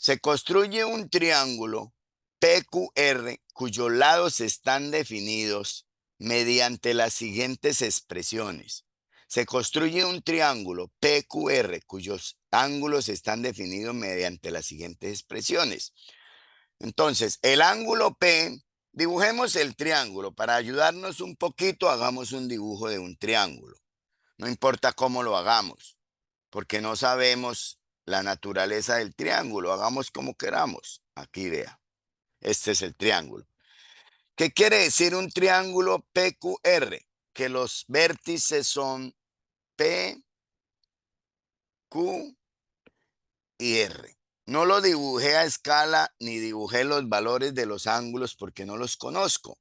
Se construye un triángulo PQR cuyos lados están definidos mediante las siguientes expresiones. Se construye un triángulo PQR cuyos ángulos están definidos mediante las siguientes expresiones. Entonces, el ángulo P, dibujemos el triángulo. Para ayudarnos un poquito, hagamos un dibujo de un triángulo. No importa cómo lo hagamos, porque no sabemos la naturaleza del triángulo. Hagamos como queramos. Aquí vea. Este es el triángulo. ¿Qué quiere decir un triángulo PQR? Que los vértices son P, Q y R. No lo dibujé a escala ni dibujé los valores de los ángulos porque no los conozco.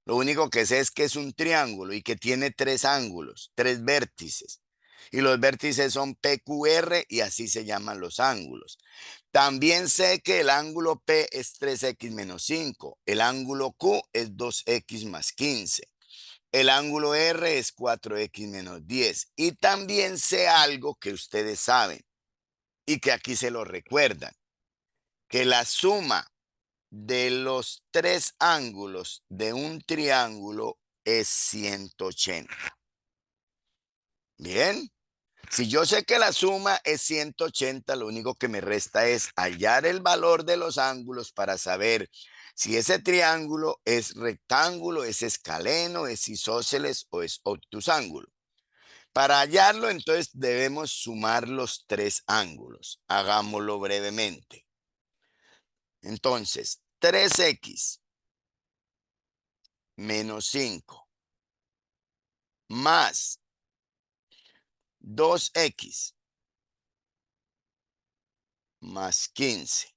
Lo único que sé es que es un triángulo y que tiene tres ángulos, tres vértices. Y los vértices son PQR y así se llaman los ángulos. También sé que el ángulo P es 3x menos 5. El ángulo Q es 2x más 15. El ángulo R es 4x menos 10. Y también sé algo que ustedes saben y que aquí se lo recuerdan, que la suma de los tres ángulos de un triángulo es 180. Bien, si yo sé que la suma es 180, lo único que me resta es hallar el valor de los ángulos para saber si ese triángulo es rectángulo, es escaleno, es isósceles o es obtusángulo. Para hallarlo, entonces debemos sumar los tres ángulos. Hagámoslo brevemente. Entonces, 3x menos 5 más 2x más 15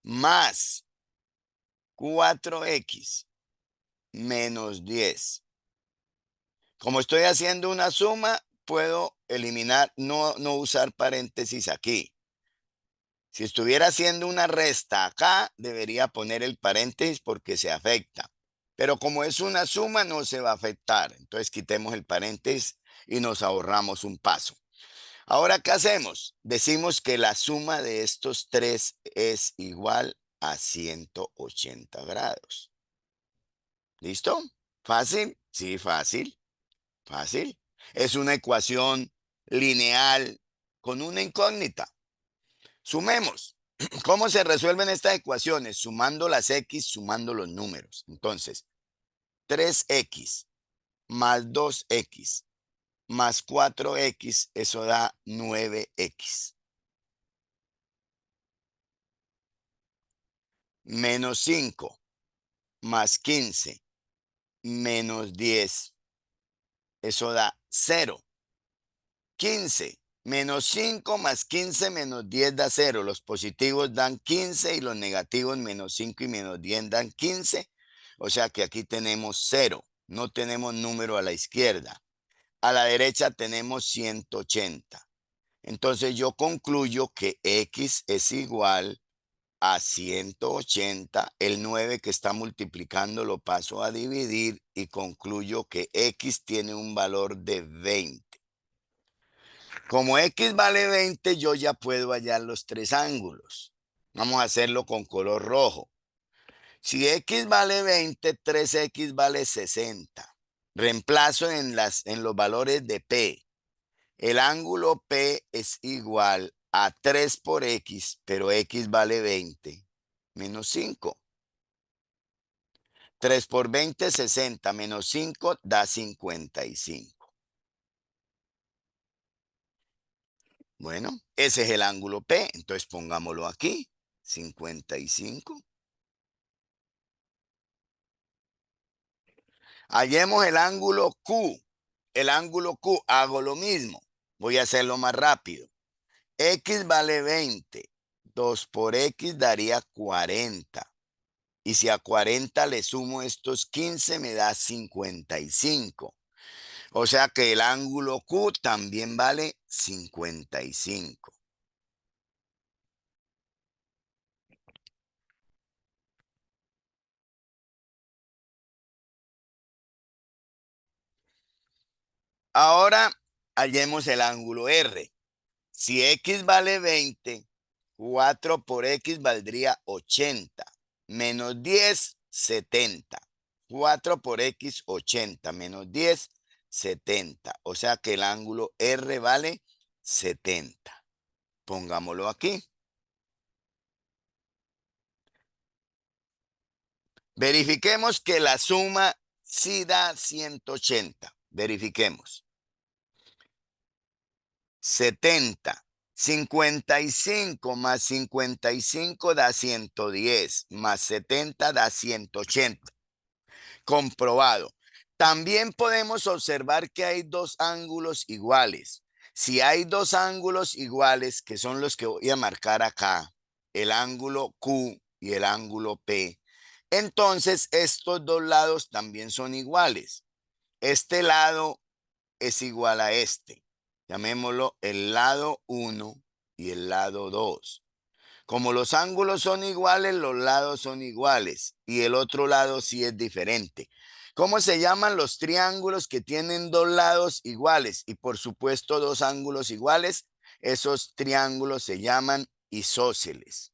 más 4x menos 10. Como estoy haciendo una suma, puedo eliminar, no usar paréntesis aquí. Si estuviera haciendo una resta acá, debería poner el paréntesis porque se afecta. Pero como es una suma, no se va a afectar. Entonces quitemos el paréntesis y nos ahorramos un paso. Ahora, ¿qué hacemos? Decimos que la suma de estos tres es igual a 180 grados. ¿Listo? ¿Fácil? Sí, fácil. Fácil. Es una ecuación lineal con una incógnita. Sumemos. ¿Cómo se resuelven estas ecuaciones? Sumando las x, sumando los números. Entonces, 3x más 2x más 4x, eso da 9x. Menos 5 más 15 menos 10, eso da 0. 15 menos 5 más 15 menos 10 da 0. Los positivos dan 15 y los negativos menos 5 y menos 10 dan 15. O sea que aquí tenemos 0. No tenemos número a la izquierda. A la derecha tenemos 180. Entonces yo concluyo que x es igual a 180. El 9 que está multiplicando lo paso a dividir y concluyo que x tiene un valor de 20. Como x vale 20, yo ya puedo hallar los tres ángulos. Vamos a hacerlo con color rojo. Si x vale 20, 3x vale 60. Reemplazo en los valores de P. El ángulo P es igual a 3 por x, pero x vale 20, menos 5. 3 por 20, 60, menos 5 da 55. Bueno, ese es el ángulo P, entonces pongámoslo aquí, 55. Hallemos el ángulo Q. El ángulo Q, hago lo mismo. Voy a hacerlo más rápido. X vale 20. 2 por X daría 40. Y si a 40 le sumo estos 15, me da 55. O sea que el ángulo Q también vale 55. Ahora hallemos el ángulo R. Si X vale 20, 4 por X valdría 80. Menos 10, 70. 4 por X, 80. Menos 10, 70. O sea que el ángulo R vale 70. Pongámoslo aquí. Verifiquemos que la suma sí da 180. Verifiquemos. 70. 55 más 55 da 110. Más 70 da 180. Comprobado. También podemos observar que hay dos ángulos iguales. Si hay dos ángulos iguales, que son los que voy a marcar acá, el ángulo Q y el ángulo P, entonces estos dos lados también son iguales. Este lado es igual a este. Llamémoslo el lado 1 y el lado 2. Como los ángulos son iguales, los lados son iguales y el otro lado sí es diferente. ¿Cómo se llaman los triángulos que tienen dos lados iguales y por supuesto dos ángulos iguales? Esos triángulos se llaman isósceles.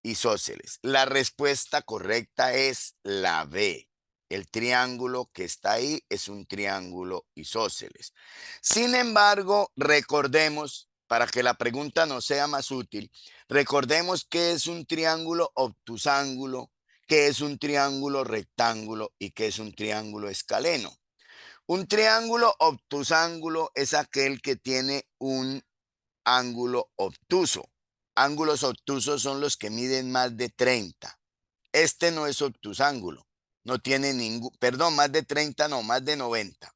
Isósceles. La respuesta correcta es la B. El triángulo que está ahí es un triángulo isósceles. Sin embargo, recordemos, para que la pregunta nos sea más útil, recordemos que es un triángulo obtusángulo, que es un triángulo rectángulo y que es un triángulo escaleno. Un triángulo obtusángulo es aquel que tiene un ángulo obtuso. Ángulos obtusos son los que miden más de 30. Este no es obtusángulo. No tiene ningún, perdón, más de 30, no, más de 90.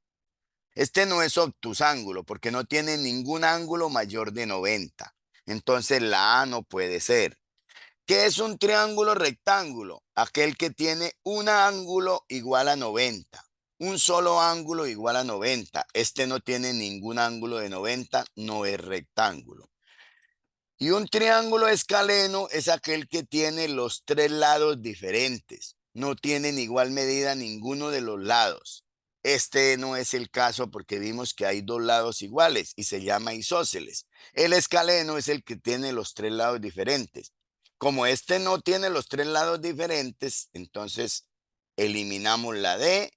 Este no es obtusángulo porque no tiene ningún ángulo mayor de 90. Entonces la A no puede ser. ¿Qué es un triángulo rectángulo? Aquel que tiene un ángulo igual a 90. Un solo ángulo igual a 90. Este no tiene ningún ángulo de 90, no es rectángulo. Y un triángulo escaleno es aquel que tiene los tres lados diferentes. No tienen igual medida ninguno de los lados. Este no es el caso porque vimos que hay dos lados iguales y se llama isósceles. El escaleno es el que tiene los tres lados diferentes. Como este no tiene los tres lados diferentes, entonces eliminamos la D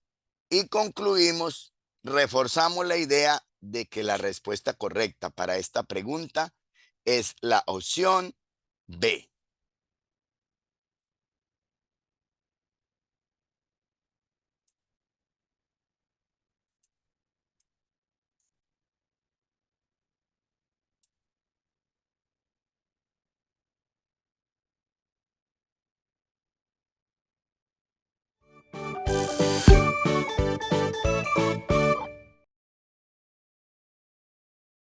y concluimos, reforzamos la idea de que la respuesta correcta para esta pregunta es la opción B.